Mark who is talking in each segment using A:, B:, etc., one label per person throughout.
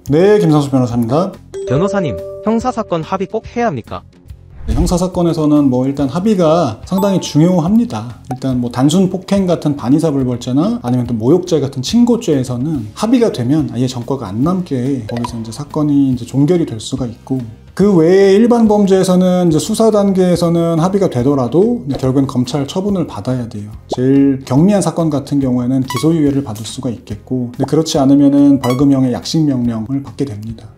A: 네, 김상수 변호사입니다.
B: 변호사님, 형사사건 합의 꼭 해야 합니까?
A: 네, 형사사건에서는 일단 합의가 상당히 중요합니다. 일단 단순 폭행 같은 반의사불벌죄나 아니면 또 모욕죄 같은 친고죄에서는 합의가 되면 아예 전과가 안 남게 거기서 이제 사건이 이제 종결이 될 수가 있고, 그 외에 일반 범죄에서는 이제 수사 단계에서는 합의가 되더라도 결국엔 검찰 처분을 받아야 돼요. 제일 경미한 사건 같은 경우에는 기소유예를 받을 수가 있겠고, 근데 그렇지 않으면은 벌금형의 약식명령을 받게 됩니다.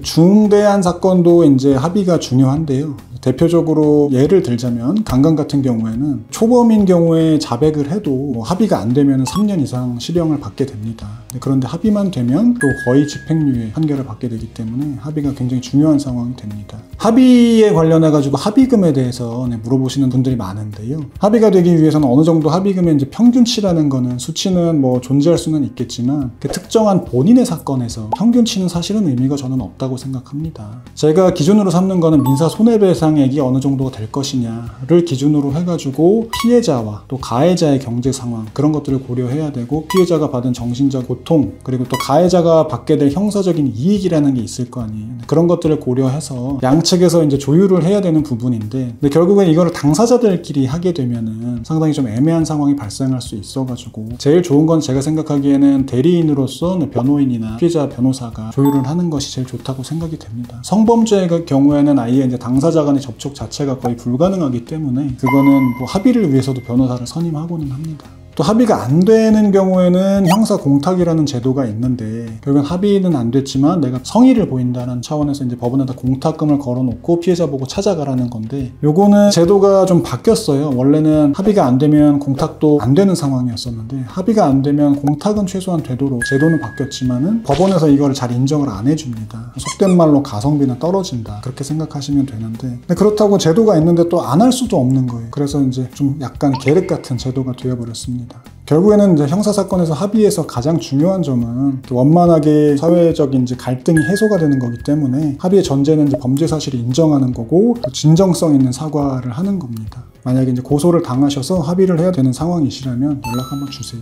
A: 중대한 사건도 이제 합의가 중요한데요. 대표적으로 예를 들자면 강간 같은 경우에는 초범인 경우에 자백을 해도 합의가 안 되면 3년 이상 실형을 받게 됩니다. 그런데 합의만 되면 또 거의 집행유예 판결을 받게 되기 때문에 합의가 굉장히 중요한 상황이 됩니다. 합의에 관련해 가지고 합의금에 대해서 물어보시는 분들이 많은데요. 합의가 되기 위해서는 어느 정도 합의금의 이제 평균치라는 거는 수치는 존재할 수는 있겠지만 그 특정한 본인의 사건에서 평균치는 사실은 의미가 저는 없다고 생각합니다. 제가 기준으로 삼는 거는 민사 손해배상액이 어느 정도가 될 것이냐를 기준으로 해가지고 피해자와 또 가해자의 경제 상황, 그런 것들을 고려해야 되고, 피해자가 받은 정신적 고통, 그리고 또 가해자가 받게 될 형사적인 이익이라는 게 있을 거 아니에요. 그런 것들을 고려해서 양측에서 이제 조율을 해야 되는 부분인데, 근데 결국엔 이거를 당사자들끼리 하게 되면은 상당히 좀 애매한 상황이 발생할 수 있어가지고, 제일 좋은 건 제가 생각하기에는 대리인으로서 변호인이나 피해자 변호사가 조율을 하는 것이 제일 좋다고 생각이 됩니다. 성범죄의 경우에는 아예 이제 당사자 간의 접촉 자체가 거의 불가능하기 때문에 그거는 합의를 위해서도 변호사를 선임하고는 합니다. 또 합의가 안 되는 경우에는 형사 공탁이라는 제도가 있는데, 결국엔 합의는 안 됐지만 내가 성의를 보인다는 차원에서 이제 법원에다 공탁금을 걸어놓고 피해자 보고 찾아가라는 건데, 요거는 제도가 좀 바뀌었어요. 원래는 합의가 안 되면 공탁도 안 되는 상황이었었는데, 합의가 안 되면 공탁은 최소한 되도록 제도는 바뀌었지만은 법원에서 이걸 잘 인정을 안 해줍니다. 속된 말로 가성비는 떨어진다, 그렇게 생각하시면 되는데, 근데 그렇다고 제도가 있는데 또 안 할 수도 없는 거예요. 그래서 이제 좀 약간 계륵 같은 제도가 되어버렸습니다. 결국에는 이제 형사사건에서 합의에서 가장 중요한 점은 원만하게 사회적인 이제 갈등이 해소가 되는 거기 때문에, 합의의 전제는 이제 범죄 사실을 인정하는 거고, 또 진정성 있는 사과를 하는 겁니다. 만약에 이제 고소를 당하셔서 합의를 해야 되는 상황이시라면 연락 한번 주세요.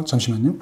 A: 잠시만요.